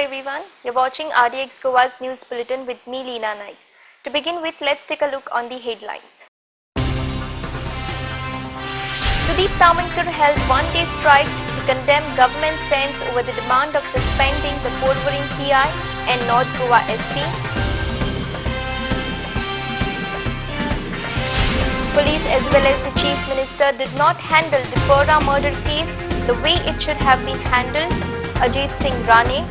everyone. You're watching RDX Goa's news bulletin with me, Leena Naik. To begin with, let's take a look on the headlines. Sudeep Tamankar held one-day strike to condemn government stance over the demand of suspending the Porvorim PI and North Goa SP. Police as well as the Chief Minister did not handle the Pora murder case the way it should have been handled. Ajit Singh Rane.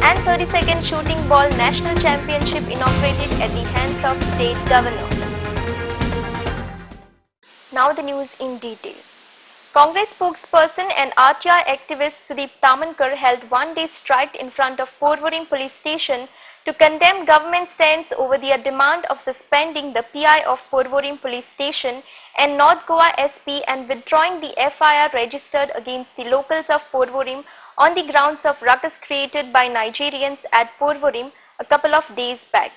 And 32nd Shooting Ball National Championship inaugurated at the hands of State Governor. Now the news in detail. Congress spokesperson and RTI activist Sudeep Tamankar held one-day strike in front of Porvorim police station to condemn government stance over their demand of suspending the PI of Porvorim police station and North Goa SP and withdrawing the FIR registered against the locals of Porvorim on the grounds of ruckus created by Nigerians at Porvorim a couple of days back.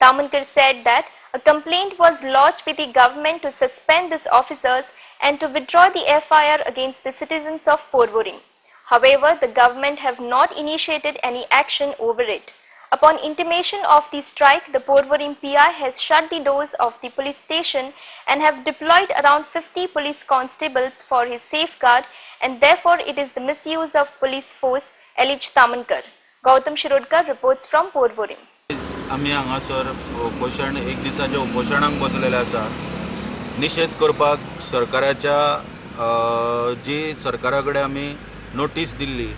Tamankar said that a complaint was lodged with the government to suspend these officers and to withdraw the FIR against the citizens of Porvorim. However, the government have not initiated any action over it. Upon intimation of the strike, the Porvorim PI has shut the doors of the police station and have deployed around 50 police constables for his safeguard, and therefore it is the misuse of police force, alleged Tamankar. Gautam Shirodkar reports from Porvorim. आम्ही हांगासर उपोषण एक दिसाच्या उपोषणाक बसलेले आसा. निषेध करपाक सरकाराच्या जी सरकाराकडे आमी नोटीस दिल्ली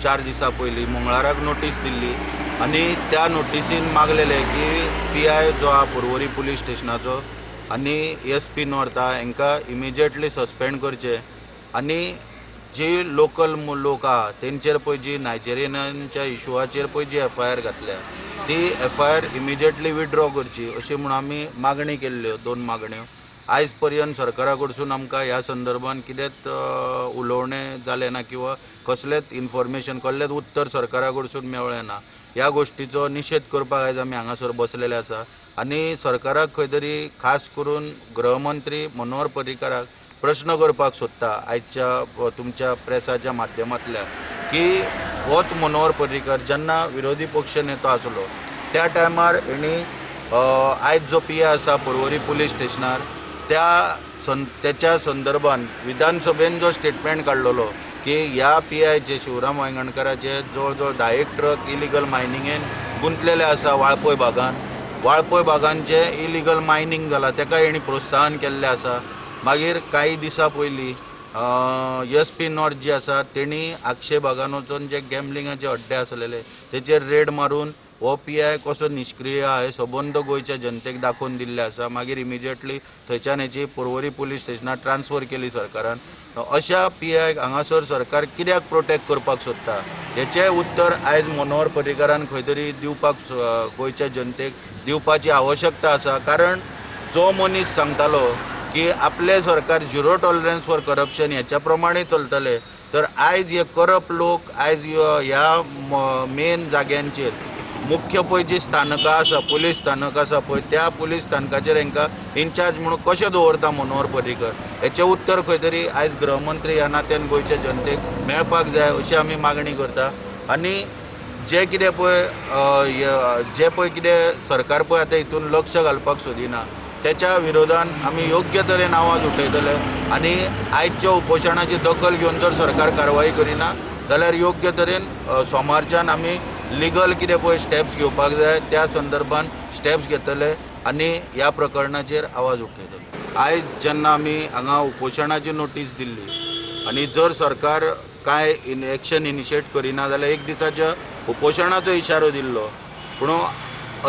4 दिसा पयली मंगळाराक नोटीस दिल्ली आनी त्या नोटीसीन मागलेले की PI जो हा पर्वरी पुलीस स्टेशनाचो आनी SP नॉर्थ हांकां इमिजिएटली सस्पेंड करचे आनी जी लोकल लोक आहा तेंचेर पळय जी नायजेरियनांच्या इशूआचेर पळय जी FIR घातल्या ती FIR इमिजिएटली विथड्रॉ करची अशी म्हणून आमी मागणी केल्ल्यो 2 मागण्यो. आयज पर्यंत सरकारा कडसून आमकां ह्या संदर्भात कितेंच उलोवणें जालें ना किंवा कसलेंच इन्फॉर्मेशन कसलेंच उत्तर सरकारा कडसून मेवळें ना. ह्या गोष्टीचो निषेध करपाक आयज आमी हांगासर बसलेले आसा आनी सरकाराक खंय तरी खास करून गृहमंत्री मनोहर पर्रीकाराक प्रश्न करपाक सोदता आयच्या तुमच्या प्रेसाच्या माध्यमांतल्यान की होच मनोहर पर्रीकार जेन्ना विरोधी पक्ष नेतो आसलो त्या टायमार हेणी आयज जो PI आसा पर्वरी पुलीस स्टेशनार त्याच्या संदर्भात विधानसभेन जो स्टेटमेंट काढलेलो की ह्या PIचे शिवराम वांयगणकराचे जवळ 10 ट्रक इलिगल मायनिंगेन गुंतलेले आसा वाळपय बागांचे इलिगल मायनिंग जाला तेका हेणी प्रोत्साहन केल्लें आसा. मागीर काही दिसा पयलीं SP नॉर्थ जी आसा तेणी आक्षे बागान वचून जे गॅमलिंगाचे अड्डे आसलेले तेचेर रेड मारून हो PI कसो निष्क्रिय आहे हे सबंद गोंयच्या जनतेक दाखोवन दिल्ले आसा. मागीर इमिजिएटली थंयच्यान हेची पर्वरी पुलीस स्टेशनार ट्रान्सफर केली सरकारान. अशा PI हांगासर सरकार कित्याक प्रोटेक्ट करपाक सोदता हेचें उत्तर आयज मनोहर पर्रीकारान खंय तरी दिवपाक गोंयच्या जनतेक दिवपाची आवश्यकता आसा. कारण जो मनीस सांगतालो की आपले सरकार 0 टॉलरन्स फॉर करप्शन ह्याच्या प्रमाणे चलतले तर आयज हे करप्ट लोक आयज ह्या मेन जाग्यांचेर मुख्य पळय जी स्थानकां आसा पुलीस स्थानक आसा पळय त्या पुलीस स्थानकाचेर हांकां इन्चार्ज म्हणून कशें दवरता मनोहर पर्रीकर हेचें उत्तर खंय तरी आयज गृहमंत्री ह्या नात्यान गोंयच्या जनतेक मेळपाक जाय अशी आमी मागणी करता. आनी जे कितें पळय कितें सरकार पळय आतां हितून लक्ष घालपाक सोदिना त्याच्या विरोधात आम्ही योग्य तरेन आवाज उठयतले आनी आयच्या उपोषणाची दखल घेवन जर सरकार कारवाई करिना जाल्यार योग्य तरेन सोमारच्यान आमी लिगल कितें पळय स्टेप्स घेवपाक जाय त्या संदर्भात स्टेप्स घेतले आनी ह्या प्रकरणाचेर आवाज उठयतले. आयज जेन्ना आमी हांगा उपोषणाची नोटीस दिल्ली आनी जर सरकार कांय एक्शन इनिशिएट करिना जाल्यार एक दिसाच्या उपोषणाचो इशारो दिल्लो. पूण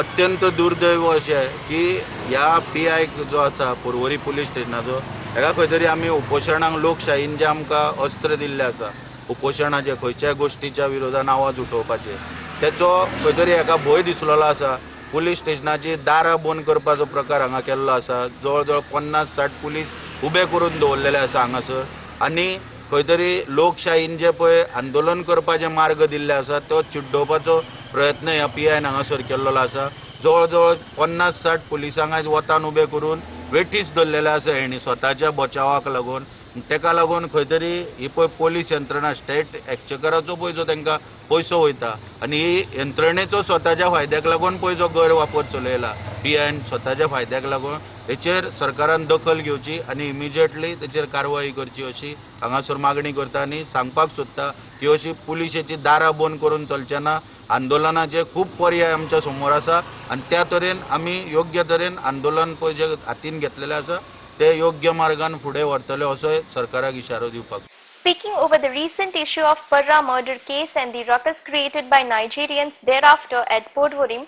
अत्यंत दुर्दैव अशें की ह्या PI जो आसा पर्वरी पुलीस स्टेशनाचो हेका खंय तरी आमी उपोशणाक लोकशायेन जे आमकां अस्त्र दिल्लें आसा उपोशणाचे खंयच्याय गोष्टीच्या विरोधान आवाज उठोवपाचे तेचो खंय तरी हेका भंय दिसलेलो आसा. पुलीस स्टेशनाची दारां बंद करपाचो प्रकार हांगा केल्लो आसा. जवळ 50-60 पुलीस उबे करून दवरलेले आसा हांगासर आनी खंय तरी लोकशायेन जे पळय आंदोलन करपाचे मार्ग दिल्ले आसा तो चिड्डोवपाचो प्रयत्न ह्या PIन हांगासर केल्लो आसा. जवळ 50-60 पुलिसांक आयज वतान उबे करून वेठीच धरलेले आसा हेणी स्वताच्या बचावाक लागून. तेका लागून खंय तरी ही पळय पोलीस यंत्रणा स्टेट एक्चेकराचो पळय जो तांकां पयसो वयता आनी ही यंत्रणेचो स्वताच्या फायद्याक लागून पळय जो गैरवापर चलयला PN स्वताच्या फायद्याक लागून हेचेर सरकारान दखल घेवची आनी इमिजिएटली तेचेर कारवाई करची अशी हांगासर मागणी करता आनी सांगपाक सोदता की अशी पुलिशेची दारां बंद करून चलचें ना. आंदोलनाचे खूब पर्याय आमच्या समोर आसा आनी त्या तरेन आमी योग्य तरेन आंदोलन पळय जे हातीन घेतलेलें आसा ते योग्य मार्गान फुडें व्हरतले असोय सरकाराक इशारो दिवपाक. Speaking over the recent issue of Parra murder case and the ruckus created by Nigerians thereafter at Porvorim,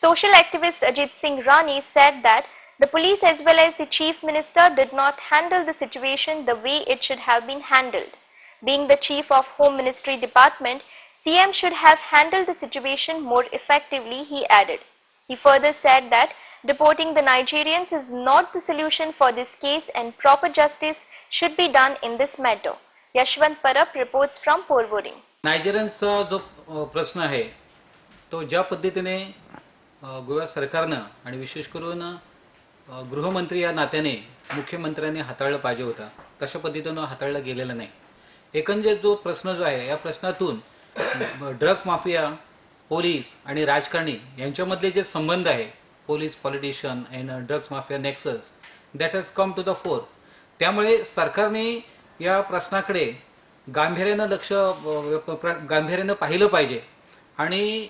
social activist Ajit Singh Rani said that the police as well as the chief minister did not handle the situation the way it should have been handled. Being the chief of Home Ministry department, CM should have handled the situation more effectively, he added. He further said that deporting the Nigerians is not the solution for this case and proper justice should be done in this matter. Yashwant Parab reports from Porvorim. नायजेरियन्सचा जो प्रश्न आहे तो ज्या पद्धतीने गोवा सरकारनं आणि विशेष करून गृहमंत्री या नात्याने मुख्यमंत्र्यांनी हाताळलं पाहिजे होता तशा पद्धतीनं हाताळलं गेलेलं नाही. एकंदरीत जो प्रश्न जो आहे या प्रश्नातून ड्रग माफिया पोलीस आणि राजकारणी यांच्यामधले जे संबंध आहे police politician and drugs mafia nexus that has come to the fore. त्यामुळे सरकारने या प्रश्नाकडे गांभीर्यानं पाहिलं पाहिजे आणि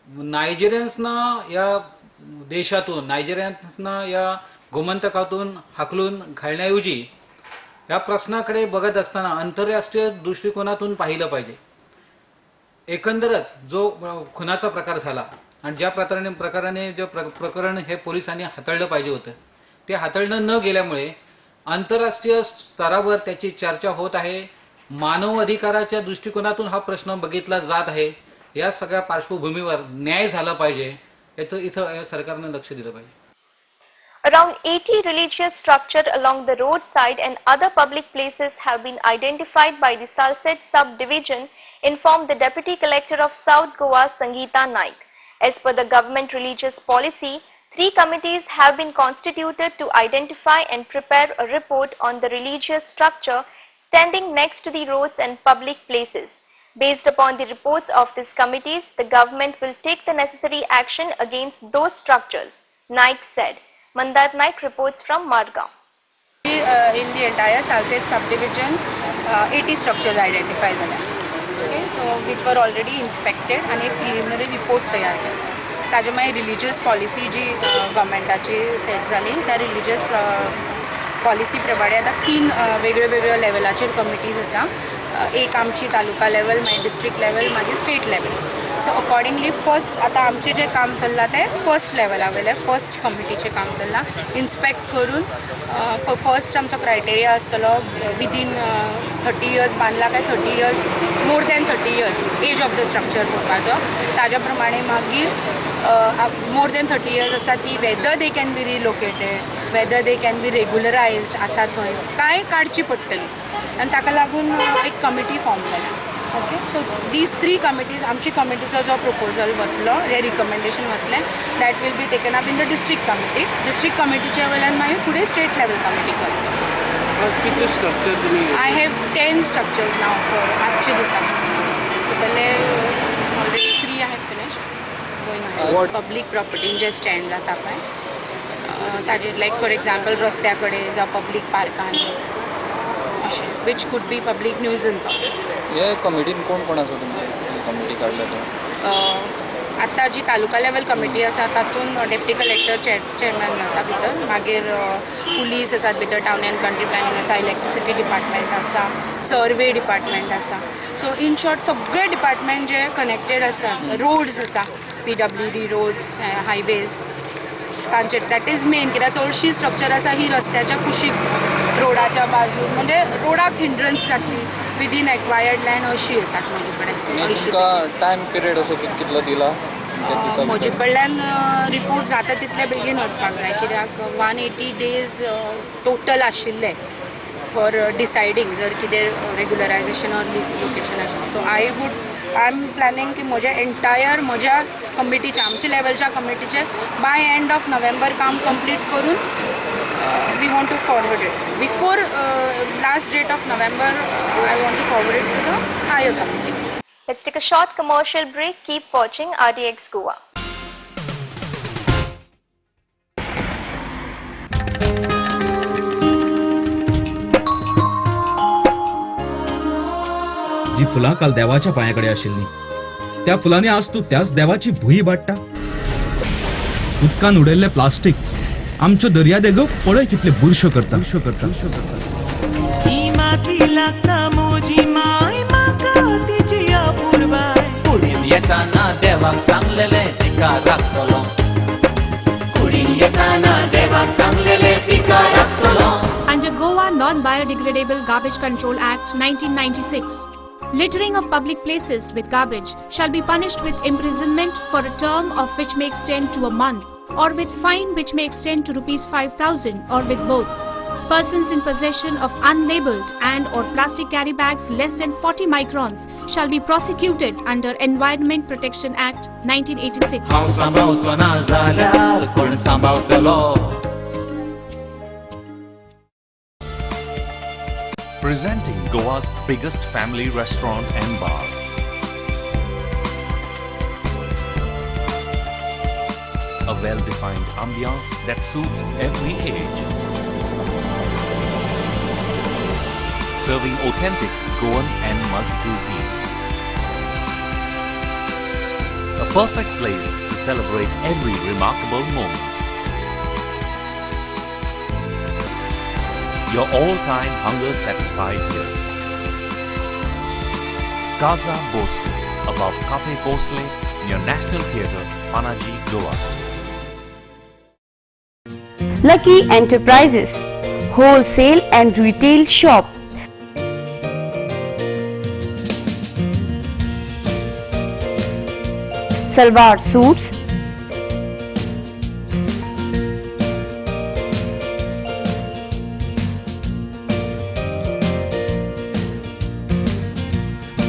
नायजेरियन्सना या देशातून नायजेरियन्सना या गोमंतकातून हाकलून घालण्याऐवजी या प्रश्नाकडे बघत असताना आंतरराष्ट्रीय दृष्टिकोनातून पाहिलं पाहिजे. एकंदरच जो खुनाचा प्रकार झाला आणि ज्या प्रकाराने जे प्रकरण हे पोलिसांनी हाताळलं पाहिजे होतं ते हाताळणं न गेल्यामुळे आंतरराष्ट्रीय स्तरावर त्याची चर्चा होत आहे. मानव अधिकाराच्या दृष्टिकोनातून हा प्रश्न बघितला जात आहे. या सगळ्या पार्श्वभूमीवर न्याय झाला पाहिजे इथं सरकारने लक्ष दिलं पाहिजे. Around 80 religious structures along the roadside and other public places have been identified by the Salsette Sub-Division, informed the Deputy Collector of South Goa, Sangeeta Naik. As per the government religious policy, 3 committees have been constituted to identify and prepare a report on the religious structure standing next to the roads and public places. Based upon the reports of these committees, the government will take the necessary action against those structures, Naik said. Mandar Naik reports from Margao. In the entire Salsette subdivision, 80 structures identified. Okay, so which were already inspected and a preliminary report तयार केला. ताज्यामागीर religious policy जी गव्हर्मेंटाची set जाली त्या religious policy प्रमाणे आता 3 वेगळ्या लेवलाचेर committees आसा. एक आमची तालुका लेवल, मागीर डिस्ट्रिक्ट लेवल, मागीर state level. So accordingly first आता आमचे जे काम चल्ला ते फर्स्ट लेवला वयले फर्स्ट कमिटीचे काम चल्ला. इन्स्पेक्ट करून फर्स्ट आमचो क्रायटेरिया आसतलो विदीन 30 इयर्स बांदला काय 30 years more than 30 years age of the structure पळोवपाचो. ताज्या प्रमाणे मागीर मोर दॅन 30 इयर्स आसा ती whether they can be relocated, whether they can be regularized आसा थंय काय काडची पडटली आनी ताका लागून एक कमिटी फॉर्म केल्या. ओके, सो दीज 3 कमिटीज आमची कमिटीचो जो प्रपोजल वतलो हे रिकमेंडेशन वतलें that will be taken up in the district committee. District कमिटीच्या वयल्यान मागीर फुडें स्टेट लेवल कमिटी करता. I have 10 structures now for आजचे दिसा जाल्यार already 3 I have finished going on. Public प्रॉपर्टीन जे स्टँड जाता पळय ताजेर लायक फॉर एग्जाम्पल रस्त्या कडेन जावं पब्लीक पार्कान अशें वीच कूड बी पब्लीक न्यूजन्स. हे कमिटीन कोण आसा तुमचे कमिटी काडल्या तो? आतां जी तालुका लेवल कमिटी आसा तातूंत डेप्टी कलेक्टर चेअरमॅन जाता भितर, मागीर पुलीस आसात भितर, टावन एंड कंट्री प्लॅनिंग आसा, इलेक्ट्रिसिटी डिपार्टमेंट आसा, सर्वे डिपार्टमेंट आसा. सो इन शॉर्ट सगळे डिपार्टमेंट जे कनेक्टेड आसा, रोड्स आसा PWD रोड्स, हायवेज तांचे दॅट इज मेन. कित्याक चडशी स्ट्रक्चर आसा ही रस्त्याच्या कुशीक रोडाच्या बाजून म्हणजे रोडाक हिंड्रन्स जातली विदीन एक्वायर्ड लँड अशी आसात म्हजे कडेन. टायम पिरियड असो कितलो दिला? म्हजे कडल्यान रिपोर्ट जाता तितले बेगीन वचपाक जाय कित्याक 180 डेज टोटल आशिल्ले फॉर डिसायडींग जर कितें रेग्युलरायजेशन ऑर लोकेशन आशिल्लें. सो आय एम प्लॅनिंग की म्हज्या एंटायर म्हज्या कमिटीच्या आमच्या लेवलच्या कमिटीचे बाय एंड ऑफ नोव्हेंबर काम कंप्लीट करून we want to forward it. Before last date of November, I want to forward it to the higher committee. Let's take a short commercial break. Keep watching RDX Goa. जी फुलां काल देवाच्या पांयाकडे आशिल्ली त्या फुलांनी आज तू त्याच देवाची भुई बाट्टा. उदकान उडयल्ले प्लास्टीक आमच्यो दर्या देगो पळय कितले बुरश्यो करता. Under Goa Non-Biodegradable Garbage Control Act 1996, littering of public places with garbage shall be punished with imprisonment for a term of which may extend to a month, or with fine which may extend to ₹5,000, or with both. Persons in possession of unlabeled and or plastic carry bags less than 40 microns shall be prosecuted under Environment Protection Act 1986. Presenting Goa's biggest family restaurant and bar. A well-defined ambiance that suits every age. Serving authentic Goan and mud cuisine. A perfect place to celebrate every remarkable moment. Your all-time hunger satisfied here. Casa Bosle, above Cafe Bosle, near National Theatre, Panaji, Goa. Lucky Enterprises, wholesale and retail shop. Salwar suits,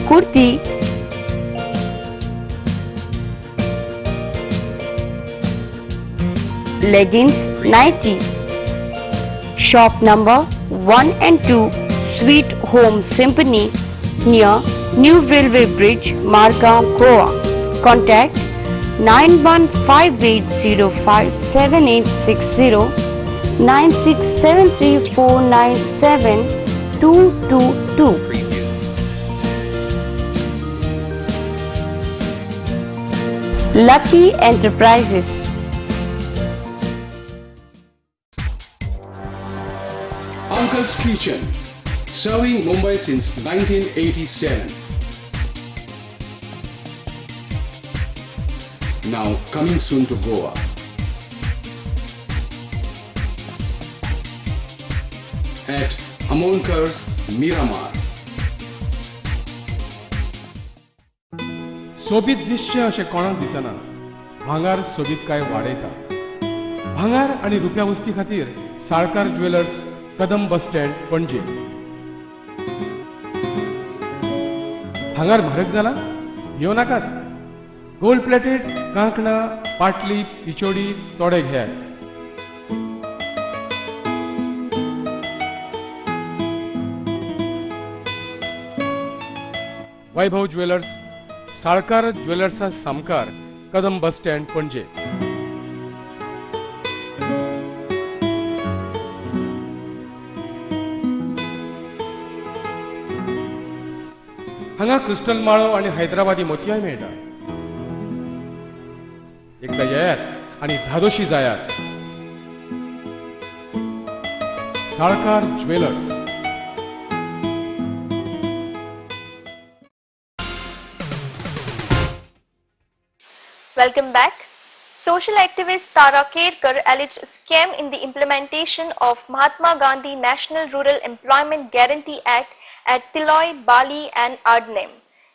kurti, leggings, nighty. Shop number 1 and 2, Sweet Home Symphony, near New Railway Bridge, Margam, Goa. Contact 9158057860 9673497222. Lucky Enterprises. Uncle's Kitchen, serving Mumbai since 1987. Now coming soon to Goa. At Amonkar's Miramar. सोबीत दृश्य अशें कोणाक दिसना. भांगार सोबीत काय वाडयता. भांगार आनी रुप्या वस्ती खातीर साळकार ज्वेलर्स, कदम बस स्टँड, पणजे. भांगार म्हारग जाला? येवं नाकात. गोल्ड प्लेटेड कांकणां, पाटली, पिचोडी तोडे घेयात. वैभव ज्वेलर्स, साळकार ज्वेलर्सा सामकार, कदम बस स्टँड, पणजे. हांगा क्रिस्टल माळो आनी हैदराबादी मोतयाय मेळटा. एकदा येयात आनी धादोशी जायात. Salkar jewellers. Welcome back. Social activist Tara Kerkar alleged scam in the implementation of Mahatma Gandhi National Rural Employment Guarantee Act at Tiloi, Bali and Ardnem.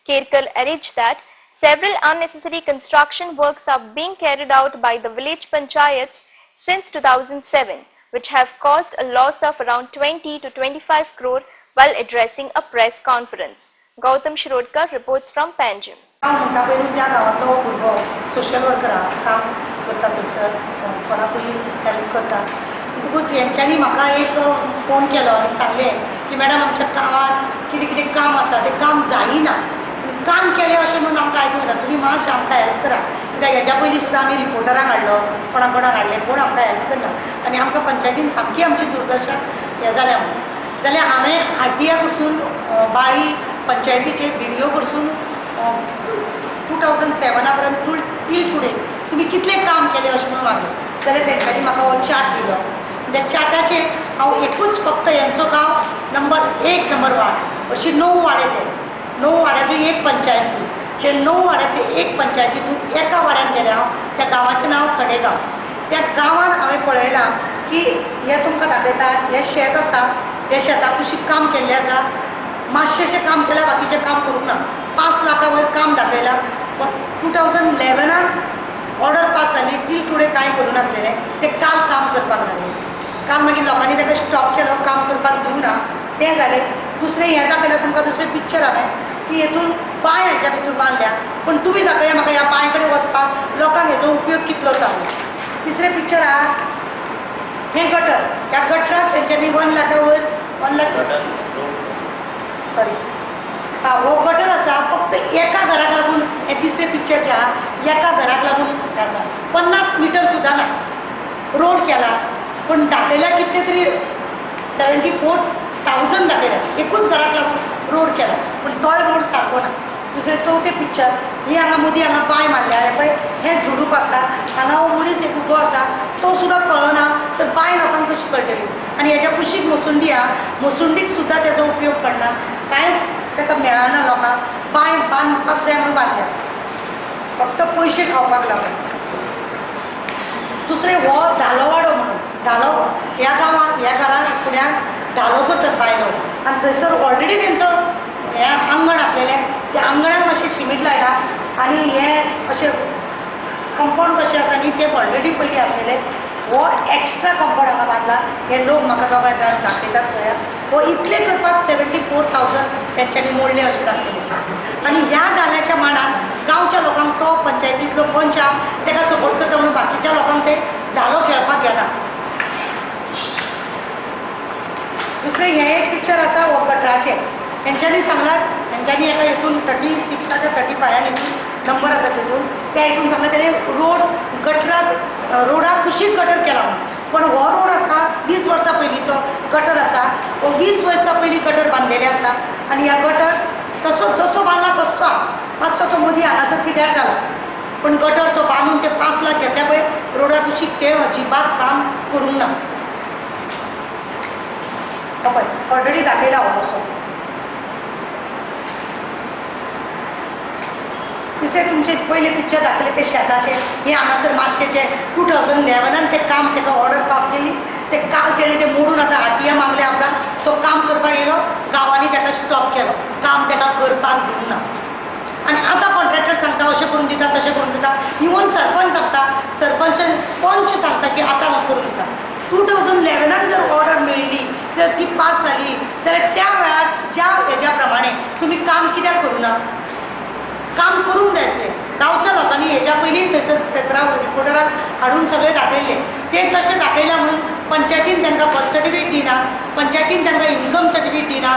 Kerkar alleged that several unnecessary construction works are being carried out by the village panchayats since 2007, which have caused a loss of around 20 to 25 crore while addressing a press conference. Gautam Shirodkar reports from Panjim. त्या गावातलो भुरगो social वर्कराक काम करता थंयसर कोणाकूय help करता म्हणटकूच हेंच्यांनी म्हाका एक फोन केलो आनी सांगलें की मॅडम आमच्या गांवांत कितें कितें काम आसा तें काम जायना काम केलें अशें म्हणून आमकां आयकूंक येता तुमी मातशें आमकां हेल्प करा कित्याक हेज्या पयलीं सुद्दां आमी रिपोर्टरांक हाडलो कोणाक हाडलें कोण आमकां हेल्प करना आनी आमकां पंचायतीन सामकी आमची दुर्दशा हें जाल्या म्हणून जाल्यार हांवें आरटीआय कडसून बाळी पंचायतीचे व्हिडियो कडसून 2007 पर्यंत टील फुडें तुमी कितलें काम केलें अशें म्हणून मागलें जाल्यार तेंच्यांनी म्हाका हो चार्ट दिलो त्या चार्टाचेर हांव एकूच फक्त हेंचो गांव नंबर 1 नंबर वार्ड अशी 9 वाडे ते 9 वाड्याचो एक पंचायती ते 9 वाड्याचे एक पंचायतीतून एका वाड्यान गेले हांव त्या गांवाचें नांव खडेगांव त्या गांवांत हांवें पळयलां की हें तुमकां दाखयता हें शेत आसा त्या शेताक कुशीक काम केल्लें आसा मातशेंशें काम केल्यार बाकीचें काम करूंक ना 5 लाखा वयर काम दाखयलां पण 2011 ऑर्डर पास जाली ती फुडें कांय करूं नासलेलें तें काल काम करपाक लागलें काल मागीर लोकांनी ताका स्टॉप केलो काम करपाक दिवना तें जालें दुसरें हें दाखयलां तुमकां दुसरें पिक्चर हांवें की हेतून पांय हेच्या भितर बांदल्या पण तुमी दाखया म्हाका ह्या पांय कडेन वचपाक लोकांक हेजो उपयोग कितलो जालो तिसरें पिक्चर आहा हें गटर ह्या गटराक तेंच्यांनी 1 लाखा वयर 1 लाख सॉरी हो गटर आसा फक्त एका घराक लागून हें तिसरें पिक्चर जें आहा एका घराक लागून आसा 50 मिटर सुद्दां ना रोड केला पण दाखयल्या कितले तरी 74,000 दाखयल्या एकूच घराक लागून रोड केला पण तोय रोड सारको ना दुसरें चवथें पिक्चर ही हांगा मदीं हांगा पांय मारल्या पळय हें झुडूप आसता हांगा हो मनीस एक उबो आसा तो सुद्दां कळना तर बाय लोकांक कशी कळटली आनी हेज्या कुशीक मोसुंडी आहा मोसुंडीक सुद्दां तेजो उपयोग पडना कांय ताका मेळना लोकांक बांय बांदपाक जाय म्हणून बांदल्या फक्त पयशे खावपाक लागून दुसरें हो धालोवाडो म्हणून धालो ह्या गांवांत ह्या घरान फुड्यान धालो करतात बायलो आनी थंयसर ऑलरेडी तेंचो हें आंगण आसलेलें त्या आंगणान मातशें सिमीट लायला आनी हें अशें कंपाउंड कशें आसा न्ही तें ऑलरेडी पयलीं आसलेलें हो एक्स्ट्रा कंपाउंड हांगा बांदला हे लोक म्हाका दोगांय जाण दाखयतात पळया हो इतले करपाक 74,000 तेंच्यांनी मोडले अशें दाखयलें आनी ह्या धाल्याच्या मांडान गांवच्या लोकांक तो पंचायतींतलो पंच आहा ताका सपोर्ट करता म्हणून बाकीच्या लोकांक ते धालो खेळपाक घेना दुसरें हें एक पिक्चर आसा हो गटराचें तेंच्यांनी सांगलां तेंच्यांनी एका हितून 36 का 35 हितून नंबर आसा तितून त्या हितून सांगलां तेणें रोड गटराक रोडाक कुशीक गटर केला पण हो रोड आसा 20 वर्सां पयलींचो गटर आसा हो 20 वर्सां पयलीं गटर बांदलेले आसा आनी ह्या गटर जसो बांदला तसो मातसो तो मदीं हांगासर पिड्यार जाला पण गटर तो बांदून ते 5 लाख घेतल्या पळय रोडा कुशीक ते अजिबात काम करूंक ना पळय ऑलरेडी दाखयला हो असो तिथे तुमचे पहिले पिक्चर दाखयले ते शेताचे हे हांगासर मातशेचे 2011 ते काम ताका ऑर्डर पास केली ते काल तेणें ते मोडून आतां आरटीआय मागले आमकां तो काम करपाक येयलो गांवांनी ताका स्टॉप केलो काम ताका करपाक दिवना आनी आतां कॉन्ट्रॅक्टर सांगता अशें करून दिता तशें करून दिता इवन सरपंच सांगता सरपंच पंच सांगता की आतां करून दिता 2011 जर ऑर्डर मेळ्ळी जर ती पास जाली जाल्यार त्या वेळार ज्या हेज्या प्रमाणे तुमी काम कित्याक करूना काम करूंक जाय गांवच्या लोकांनी हेज्या पयलीं थंयसर पेपरार रिपोर्टराक हाडून सगळें दाखयलें तें तशें दाखयलां म्हणून पंचायतीन तांकां बर्थ सर्टिफिकेट दिना पंचायतीन तांकां इन्कम सर्टिफिकेट दिना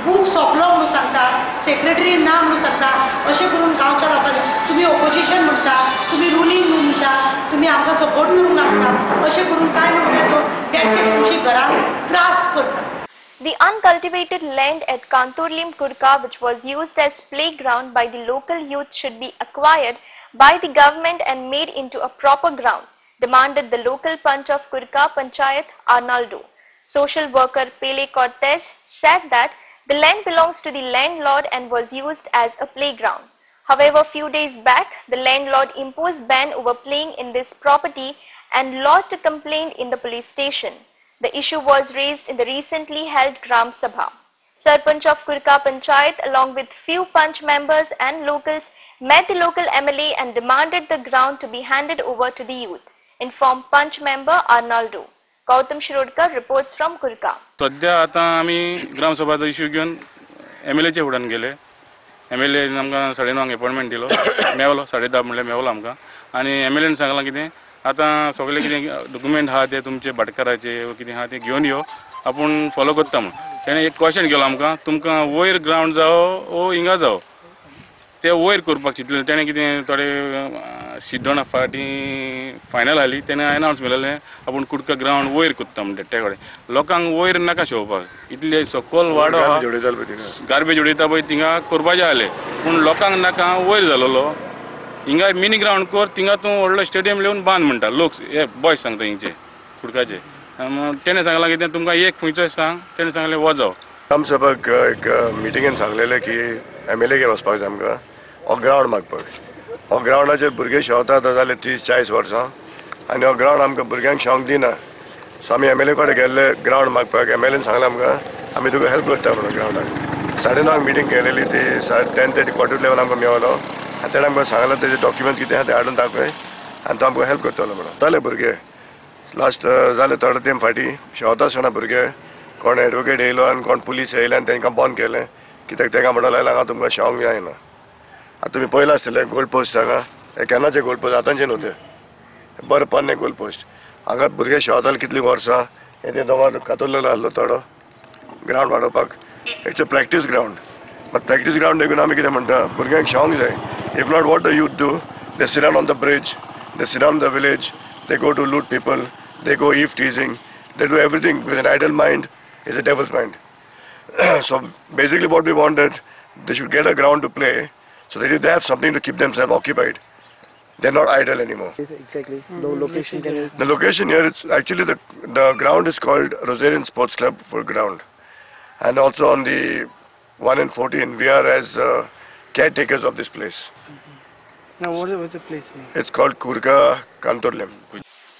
बूक सोंपलो म्हणून सांगता सेक्रेटरी ना म्हणून सांगता अशें करून गांवच्या लोकांनी तुमी ऑपोजिशन म्हणटा तुमी रुलींग म्हणटा तुमी आमकां सपोर्ट करूंक नासता अशें करून काय म्हणटा तेंचे तुमची घरां त्रास करता The uncultivated land at Kanturlim Kurka, which was used as playground by the local youth, should be acquired by the government and made into a proper ground, demanded the local Panch of Kurka Panchayat, Arnaldo. Social worker Pele Cortez said that the land belongs to the landlord and was used as a playground. However, few days back, the landlord imposed ban over playing in this property and lodged a complaint in the police station. The issue was raised in the recently held Gram Sabha. Sarpanch of Kurka Panchayat along with few Panch members and locals met the local MLA and demanded the ground to be handed over to the youth, informed Panch member Arnaldo. Gautam Shirodkar reports from Kurka. सध्या आता आम्ही ग्रामसभाचा issue घेऊन MLA च्या फुड्यान गेले MLA आमकां 9:30 appointment दिलो मेवलो 10:30 म्हणल्यार मेवलो आमकां आनी MLAन सांगलां कितें आतां सगळे कितें डॉक्युमेंट आहा ते तुमचे भाटकाराचे कितें आहा ते घेवन यो आपूण फॉलो करता म्हूण तेणें एक क्वेश्चन केलो आमकां तुमकां वयर ग्रावंड जावो वो हिंगा जावो ते वयर करपाक चिंतलें तेणें कितें थोडे सिद्धोणा फाटी फायनल जाली तेणें अनावन्स केलेलें आपूण कुडका ग्रावंड वयर करता म्हणटा ते कडेन लोकांक वयर नाका शेवपाक इतले सकयल वाडो आहा गार्बेज उडयता पळय थिंगा करपाचें जालें पूण लोकांक नाका वयर जालोलो हिंगा मिनी ग्रावंड कर थिंगा तूं व्हडलो स्टेडियम लेवन बांद म्हणटा लोक हे बॉयज सांगता हिंचे कुडकाचे तेणें सांगलां कितें तुमकां एक खंयचोय सांग तेणें सांगलें वजाव ग्रामसभाक एक मिटिंगेन सांगलेलें की MLA गे वचपाक जाय आमकां हो ग्रावंड मागपाक हो ग्रावंडाचेर भुरगे शेवतात जाले 30-40 वर्सां आनी हो ग्रावंड आमकां भुरग्यांक शेवंक दिना सो आमी MLA कडेन गेल्ले ग्रावंड मागपाक MLAन सांगलें आमकां आमी तुका हेल्प करता म्हणून ग्रावंडाक 9:30 मिटींग केलेली ती 10:30 क्वार्टर आमकां मेवलो आनी तेणें आमकां सांगलें तेजे डॉक्युमेंट्स कितें आहा ते हाडून दाखय आनी तो आमकां हेल्प करतलो म्हणून जाले भुरगे लास्ट जाले थोडे टायम फाटीं शेवता आसतना भुरगे कोण एडवोकेट येयलो आनी कोण पुलीस येयले आनी तांकां बंद केलें कित्याक ताका म्हणून लायला हांगा तुमकां शेवंक जायना आतां तुमी पयला आसतले गोल पोस्ट हांगा हे केन्नाचे गोल पोस्ट आतांचे न्हू ते बरें पोन्ने गोल पोस्ट हांगा भुरगे शेवताले कितलीं वर्सां हे ते दोंगर कातरलेलो आहलो थोडो ग्रावंड वाडोवपाक it's a practice ground but practice ground देखून आमी कितें म्हणटा भुरग्यांक शेवंक जाय if not what the youth do they sit down on the bridge they sit down the village they go to loot people they go eve teasing they do everything with an idle mind is a डेvil's mind. So basically what we wanted, they should get a ground to play so that they have something to keep themselves occupied. They're not idle anymore. Exactly. No location can you... The location here, it's actually the ground is called Rosarian Sports Club for ground. And also on the 1 and 14, we are as caretakers of this place. Now what was the place name? It's called Kurga Kantorlem.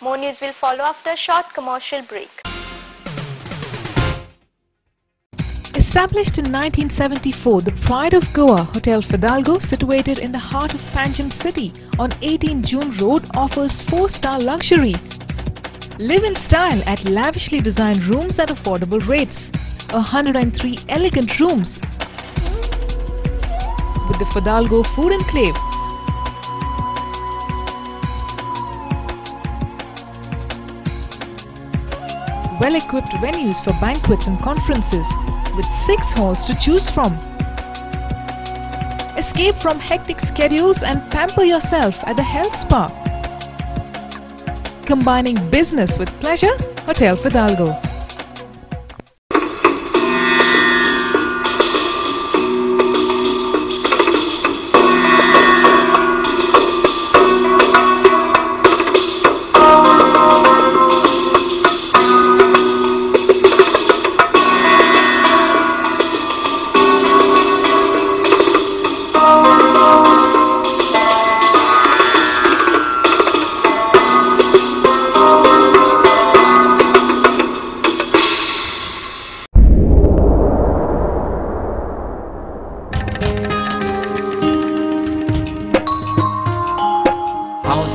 More news will follow after a short commercial break. Established in 1974, the Pride of Goa, Hotel Fidalgo, situated in the heart of Panjim city on 18 June Road, offers 4-star luxury. Live in style at lavishly designed rooms at affordable rates. 103 elegant rooms with the Fidalgo Food Enclave. Well-equipped venues for banquets and conferences, with 6 halls to choose from. Escape from hectic schedules and pamper yourself at the health spa. Combining business with pleasure, Hotel Fidalgo.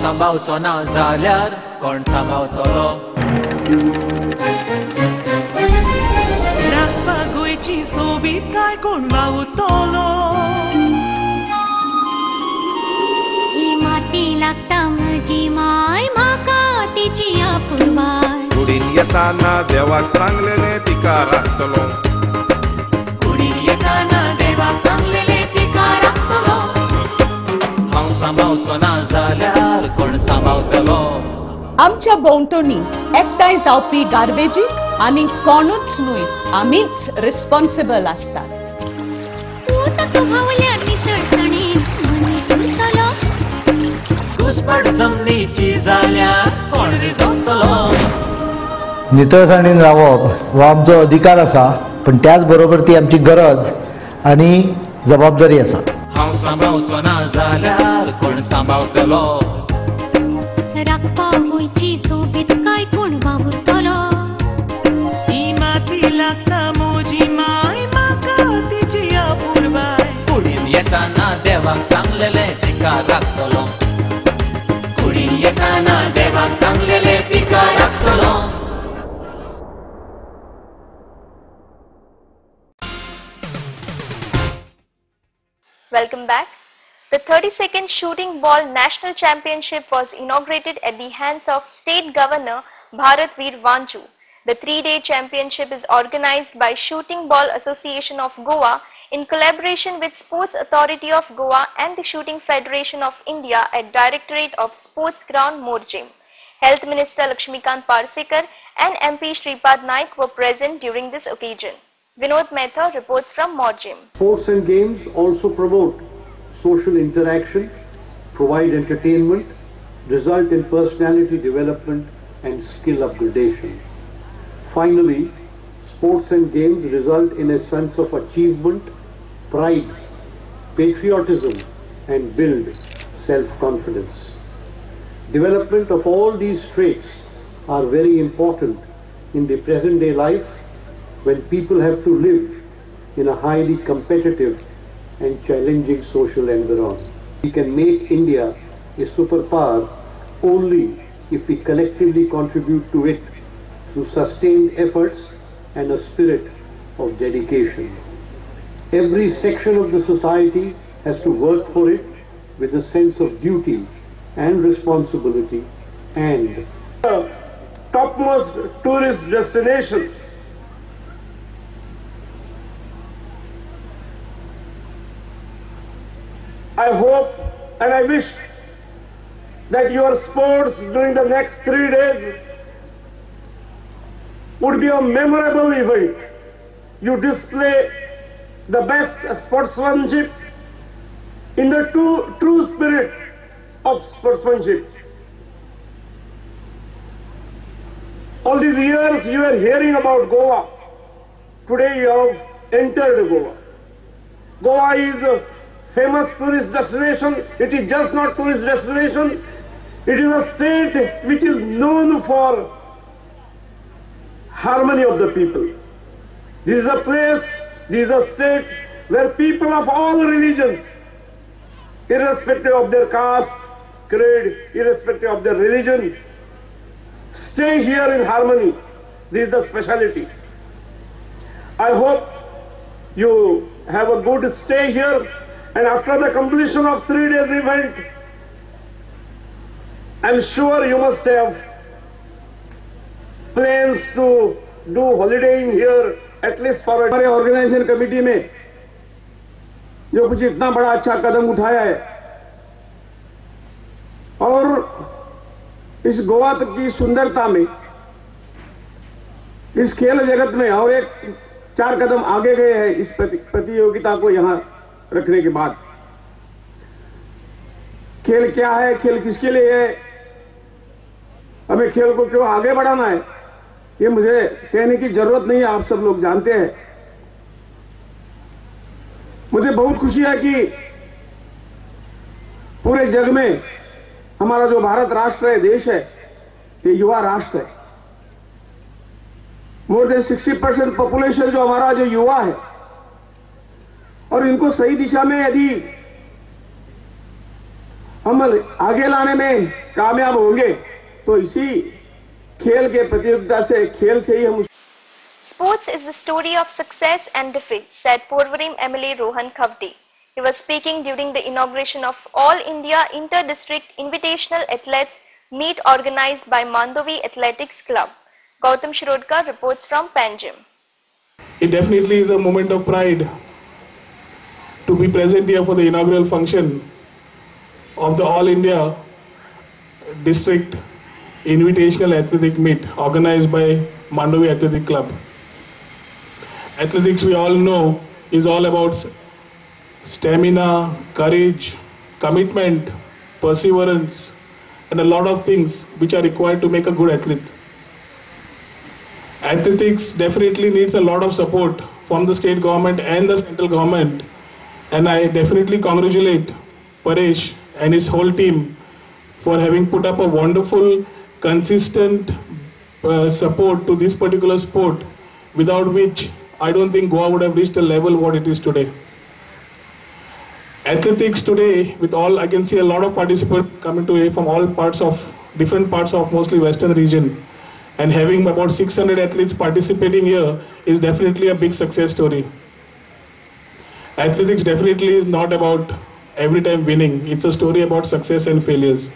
सांबावचो ना जाल्यार कोण सांबावतलो राखपाक गोंयची सोबीतकाय कोण वावुरतलो ही माती लागता म्हजी माय म्हाका तिची आपुरबाय कुडीन येताना देवाक सांगलेले तिका राखतलो कुडीन येताना देवाक सांगलेले तिका राखतलो हांव सांबावचो ना जाल्यार कोण सांबावतलो आमच्या भोंवतणी एकठांय जावपी गार्बेजी आनी कोणूच न्हय आमीच रिस्पॉन्सिबल आसतात घुसपट जमनीची जाल्यार कोण रिजवतलो नितळसाणीन रावप हो आमचो अधिकार आसा पण त्याच बरोबर ती आमची गरज आनी जबाबदारी आसा हांव सांबावचो ना जाल्यार कोण सांबावतलो राखपा गोंयची सोबीतकाय कोण वावुरतलो ही माती लागता म्हजी माय म्हाका तिची आपुरबाय कुडीन येताना देवाक सांगलेले तिका राखतलो कुडीन येताना देवाक सांगलेले तिका राखतलो Welcome back. The 32nd Shooting Ball National Championship was inaugurated at the hands of State Governor Bharat Veer Vanju. The 3-day championship is organized by Shooting Ball Association of Goa in collaboration with Sports Authority of Goa and the Shooting Federation of India at Directorate of Sports Ground, Morjim. Health Minister Lakshmikant Parsekar and MP Shripad Naik were present during this occasion. Vinod Mehta reports from Morjim. Sports and games also promote social interaction, provide entertainment, result in personality development and skill upgradation. Finally, sports and games result in a sense of achievement, pride, patriotism and build self-confidence. Development of all these traits are very important in the present day life when people have to live in a highly competitive and challenging social environment. We can make India a superpower only if we collectively contribute to it through sustained efforts and a spirit of dedication. Every section of the society has to work for it with a sense of duty and responsibility and topmost tourist destinations. I hope and I wish that your sports during the next 3 days would be a memorable event. You display the best sportsmanship in the true spirit of sportsmanship. All these years you are hearing about Goa. Today you have entered Goa. Goa is a famous tourist destination. It is just not tourist destination. It is a state which is known for harmony of the people. This is a place, this is a state where people of all religions, irrespective of their caste, creed, irrespective of their religion, stay here in harmony. This is the speciality. I hope you have a good stay here, and after the completion of 3 days event, I'm sure you must have plans to do holidaying here at least for हमारे organisation committee में जो कुछ इतना बड़ा अच्छा कदम उठाया है और इस गोवा तक की सुंदरता में इस खेल जगत में और एक 4 कदम आगे गए हैं इस प्रतियोगिता को यहां रखने के बाद। खेल क्या है, खेल किसके लिए है, हमें खेल को क्यों आगे बढ़ाना है, ये मुझे कहने की जरूरत नहीं है, आप सब लोग जानते हैं। मुझे बहुत खुशी है कि पूरे जग में हमारा जो भारत राष्ट्र है, देश है, ये युवा राष्ट्र है। मोर देन 60% पॉपुलेशन जो हमारा जो युवा है, और इनको सही दिशा में यदि हम आगे लाने में कामयाब होंगे तो इसी खेल के प्रतियोगिता से, खेल से ही हम। Sports is the story of success and defeat, said Porvorim MLA Rohan Khavde. He was speaking during the inauguration of All India Inter-District Invitational Athletes Meet organized by Mandovi Athletics Club. Gautam Shirodkar reports from Panjim. It definitely is a moment of pride to be present here for the inaugural function of the All India District Invitational Athletic Meet organized by Mandovi Athletic Club. Athletics, we all know, is all about stamina, courage, commitment, perseverance, and a lot of things which are required to make a good athlete. Athletics definitely needs a lot of support from the state government and the central government, and I definitely congratulate Paresh and his whole team for having put up a wonderful, consistent support to this particular sport, without which I don't think Goa would have reached the level what it is today. Athletics today, with all, I can see a lot of participants coming to from all parts of, different parts of mostly western region, and having about 600 athletes participating here is definitely a big success story. athletics definitely is not about every time winning. It's a story about success and failures.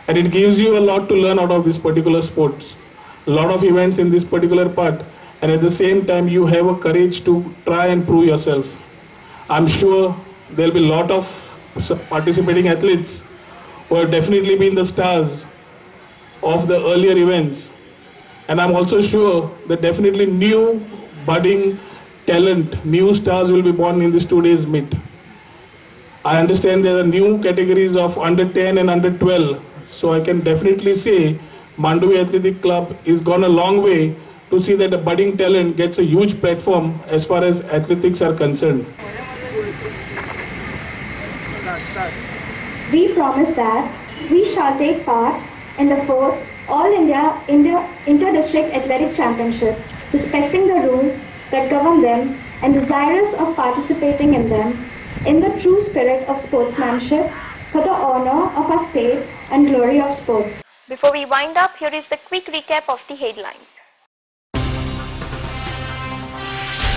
And it gives you a lot to learn out of this particular sports. A lot of events in this particular part, and at the same time you have a courage to try and prove yourself. I'm sure there'll be a lot of participating athletes who have definitely been the stars of the earlier events. And I'm also sure that definitely new budding talent, new stars will be born in this 2 days meet. I understand there are new categories of under 10 and under 12. So I can definitely say Mandavi Athletic Club is gone a long way to see that the budding talent gets a huge platform as far as athletics are concerned. We promise that we shall take part in the 4th All India Inter-District Athletic Championship, respecting the rules that govern them and desirous of participating in them in the true spirit of sportsmanship for the honor of our state and glory of sports. Before we wind up, here is the quick recap of the headlines.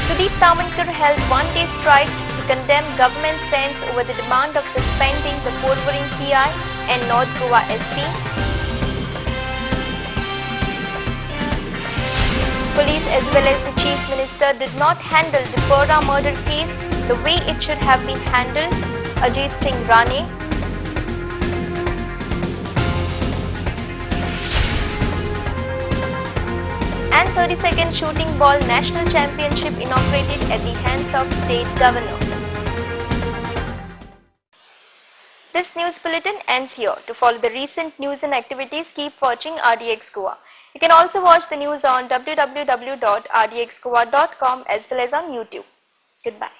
Sudeep Tamankar held one-day strike to condemn government stance over the demand of suspending the Porvorim PI and North Goa SP. Police as well as the Chief Minister did not handle the Pora murder case the way it should have been handled. Ajit Singh Rane. And 32nd Shooting Ball National Championship inaugurated at the hands of State Governor. This news bulletin ends here. To follow the recent news and activities, keep watching RDX Goa. You can also watch the news on www.rdxgoa.com as well as on YouTube. Goodbye.